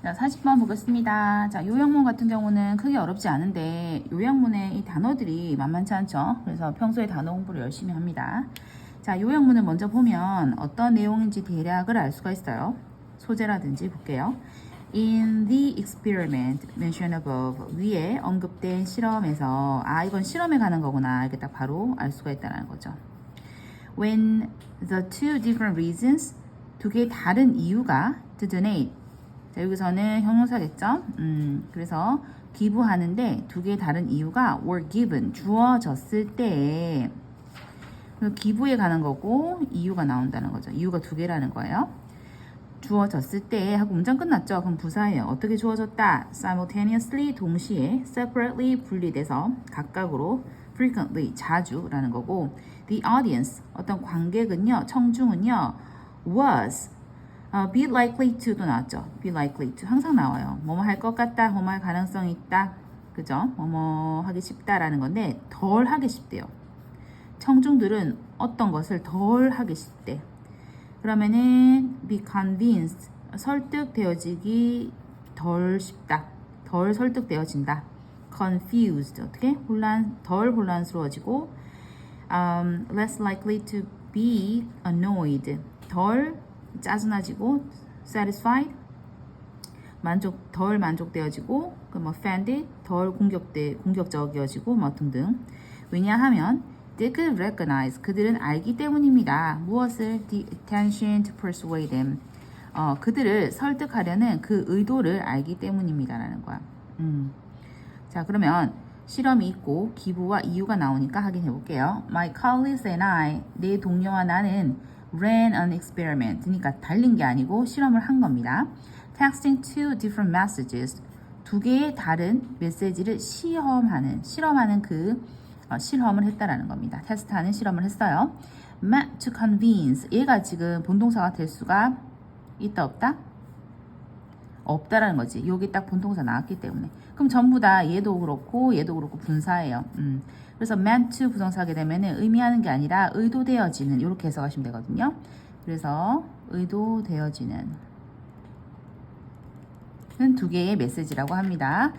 자, 40번 보겠습니다. 자, 요약문 같은 경우는 크게 어렵지 않은데 요약문에 이 단어들이 만만치 않죠. 그래서 평소에 단어 공부를 열심히 합니다. 자, 요약문을 먼저 보면 어떤 내용인지 대략을 알 수가 있어요. 소재라든지 볼게요. In the experiment mentioned above, 위에 언급된 실험에서 이건 실험에 관한 거구나 이렇게 딱 바로 알 수가 있다는 거죠. When the two different reasons, 두 개의 다른 이유가 to donate, 자, 여기서는 형용사겠죠? 그래서 기부하는데 두 개의 다른 이유가 were given, 주어졌을 때에 기부에 관한 거고 이유가 나온다는 거죠. 이유가 두 개라는 거예요. 주어졌을 때 하고 문장 끝났죠. 그럼 부사예요. 어떻게 주어졌다? simultaneously, 동시에, separately, 분리돼서, 각각으로, frequently, 자주라는 거고, the audience, 어떤 관객은요, 청중은요, was, be likely to도 나왔죠. be likely to 항상 나와요. 뭐뭐 할 것 같다, 뭐뭐 할 가능성이 있다, 그죠? 뭐뭐 하기 쉽다라는 건데 덜 하기 쉽대요. 청중들은 어떤 것을 덜 하기 쉽대. 그러면은 be convinced, 설득되어지기 덜 쉽다, 덜 설득되어진다. confused, 어떻게? 덜 혼란스러워지고, less likely to be annoyed, 덜 짜증나지고, satisfied, 덜 만족되어지고, 뭐 offended, 덜 공격적이어지고, 뭐 등등. 왜냐하면 they could recognize, 그들은 알기 때문입니다. 무엇을? The intention to persuade them, 그들을 설득하려는 그 의도를 알기 때문입니다라는 거야. 자, 그러면 실험이 있고 기부와 이유가 나오니까 확인해 볼게요. My colleagues and I, 내 동료와 나는 ran an experiment, 그러니까 달린 게 아니고 실험을 한 겁니다. Texting two different messages, 두 개의 다른 메시지를 실험하는 그 실험을 했다라는 겁니다. 테스트하는 실험을 했어요. Meant to convince, 얘가 지금 본동사가 될 수가 있다 없다? 없다라는 거지. 여기 딱 본동사 나왔기 때문에. 그럼 전부 다 얘도 그렇고 분사예요. 그래서 meant to 부동사하게 되면은 의미하는 게 아니라 의도되어지는, 이렇게 해석하시면 되거든요. 그래서 의도되어지는 두 개의 메시지라고 합니다.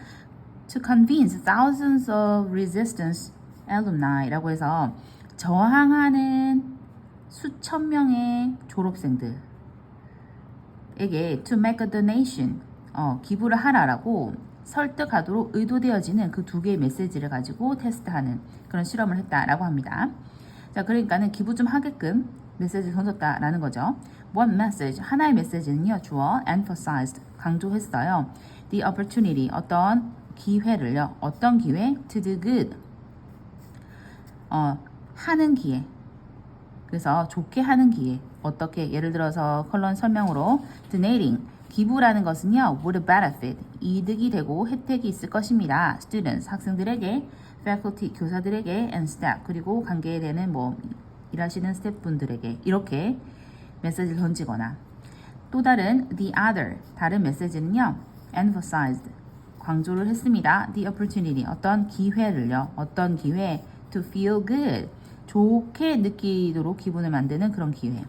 To convince thousands of resistance alumni라고 해서 저항하는 수천 명의 졸업생들에게 to make a donation, 기부를 하라라고 설득하도록 의도되어지는 그 두 개의 메시지를 가지고 테스트하는 그런 실험을 했다라고 합니다. 자, 그러니까는 기부 좀 하게끔 메시지를 던졌다라는 거죠. One message, 하나의 메시지는요, 주어 emphasized, 강조했어요. The opportunity, 어떤 기회를요. 어떤 기회? To do good, 하는 기회. 그래서 좋게 하는 기회. 어떻게? 예를 들어서 컬런 설명으로 donating, 기부라는 것은요, would benefit, 이득이 되고 혜택이 있을 것입니다. students, 학생들에게, faculty, 교사들에게, and staff, 그리고 관계에 되는 일하시는 스태프분들에게, 이렇게 메시지를 던지거나, 또 다른 the other, 다른 메시지는요, emphasized, 강조를 했습니다. the opportunity, 어떤 기회를요. 어떤 기회? to feel good, 좋게 느끼도록 기분을 만드는 그런 기회.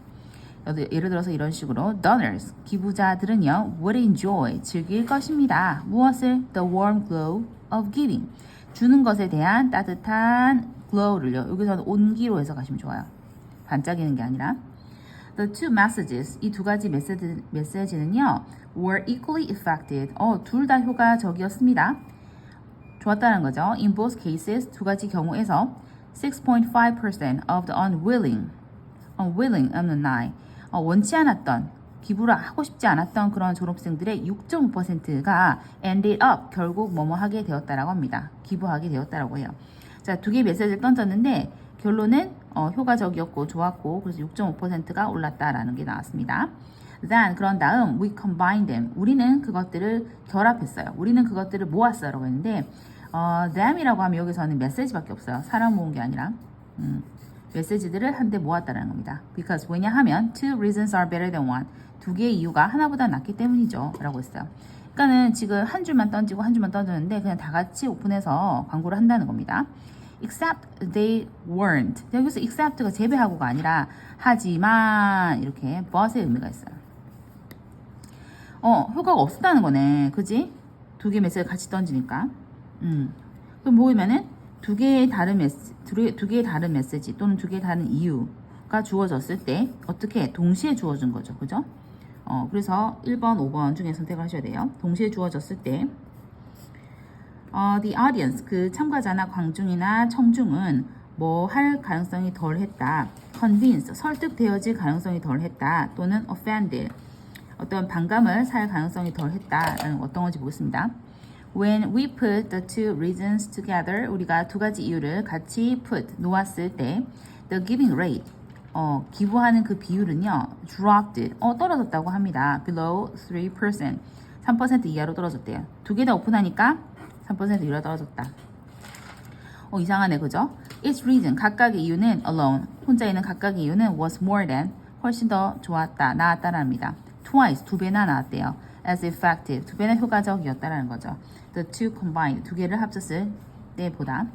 예를 들어서 이런 식으로 donors, 기부자들은요, would enjoy, 즐길 것입니다. 무엇을? the warm glow of giving, 주는 것에 대한 따뜻한 glow를요. 여기서는 온기로 해석하시면 좋아요. 반짝이는 게 아니라. The two messages, 이 두 가지 메시지는요, were equally effective. 둘 다 효과적이었습니다. 좋았다는 거죠. In both cases, 두 가지 경우에서 6.5% of the unwilling alumni, 원치 않았던, 기부를 하고 싶지 않았던 그런 졸업생들의 6.5%가 ended up, 결국 뭐뭐 하게 되었다라고 합니다. 기부하게 되었다라고 해요. 자, 두 개의 메시지를 던졌는데 결론은 효과적이었고 좋았고, 그래서 6.5%가 올랐다라는 게 나왔습니다. Then, 그런 다음 we combined them, 우리는 그것들을 결합했어요. 우리는 그것들을 모았어요 라고 했는데 them이라고 하면 여기서는 메시지밖에 없어요. 사람 모은 게 아니라 메시지들을 한데 모았다는 겁니다. Because, 왜냐하면 two reasons are better than one, 두 개의 이유가 하나보다 낫기 때문이죠 라고 했어요. 그러니까는 지금 한 줄만 던지고 한 줄만 던졌는데 그냥 다 같이 오픈해서 광고를 한다는 겁니다. Except they weren't, 여기서 except가 제외하고가 아니라 하지만, 이렇게 but의 의미가 있어요. 효과가 없었다는 거네. 그지? 두 개 메시지를 같이 던지니까. 그럼 보이면은 두 개의 다른 메시지 또는 두 개의 다른 이유가 주어졌을 때 어떻게 동시에 주어진 거죠. 그죠? 그래서 1번, 5번 중에 선택을 하셔야 돼요. 동시에 주어졌을 때 the audience, 그 참가자나 광중이나 청중은 뭐 할 가능성이 덜 했다. convince, 설득되어질 가능성이 덜 했다. 또는 offended, 어떤 반감을 살 가능성이 덜 했다라는 어떤 건지 보겠습니다. When we put the two reasons together, 우리가 두 가지 이유를 같이 놓았을 때 the giving rate, 기부하는 그 비율은요, dropped, 떨어졌다고 합니다. below 3%, 3% 이하로 떨어졌대요. 두 개 다 오픈하니까 3% 이하로 떨어졌다. 이상하네, 그죠? Each reason, 각각의 이유는 alone, 혼자 있는 각각의 이유는 was more than, 훨씬 더 좋았다, 나았다랍니다. Twice, 두 배나 나았대요. As effective, 두 배나 효과적이었다라는 거죠. The two combined, 두 개를 합쳤을 때보다.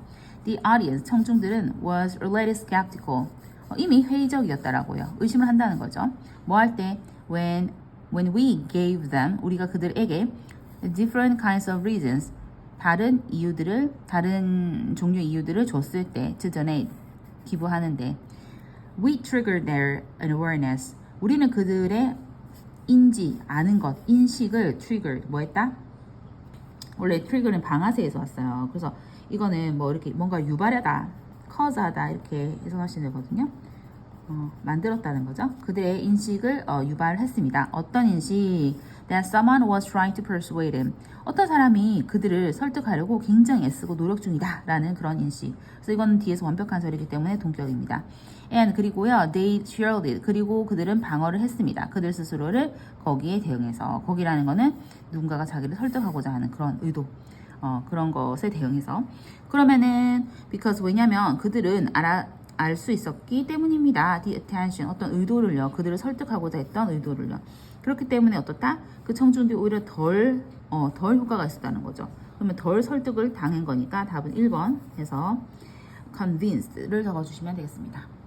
The audience, 청중들은 was already skeptical, 이미 회의적이었다라고요. 의심을 한다는 거죠. 뭐 할 때? When we gave them, 우리가 그들에게 different kinds of reasons, 다른 종류의 이유들을 줬을 때, to donate, 기부하는데, we triggered their awareness, 우리는 그들의 아는 것, 인식을 triggered, 뭐 했다? 원래 trigger는 방아쇠에서 왔어요. 그래서 이거는 뭐 이렇게 뭔가 유발하다, cause하다 이렇게 해석하시는 거거든요. 만들었다는 거죠. 그들의 인식을 유발했습니다. 어떤 인식? That someone was trying to persuade him. 어떤 사람이 그들을 설득하려고 굉장히 애쓰고 노력 중이다 라는 그런 인식. 그래서 이건 뒤에서 완벽한 소리이기 때문에 동격입니다. And 그리고요, they shielded. 그리고 그들은 방어를 했습니다. 그들 스스로를 거기에 대응해서. 거기라는 거는 누군가가 자기를 설득하고자 하는 그런 의도. 그런 것에 대응해서. 그러면은 because 왜냐면 그들은 알 수 있었기 때문입니다. The attention, 어떤 의도를요. 그들을 설득하고자 했던 의도를요. 그렇기 때문에 어떻다? 그 청중들이 오히려 덜 효과가 있었다는 거죠. 그러면 덜 설득을 당한 거니까 답은 1번 해서 convinced를 적어주시면 되겠습니다.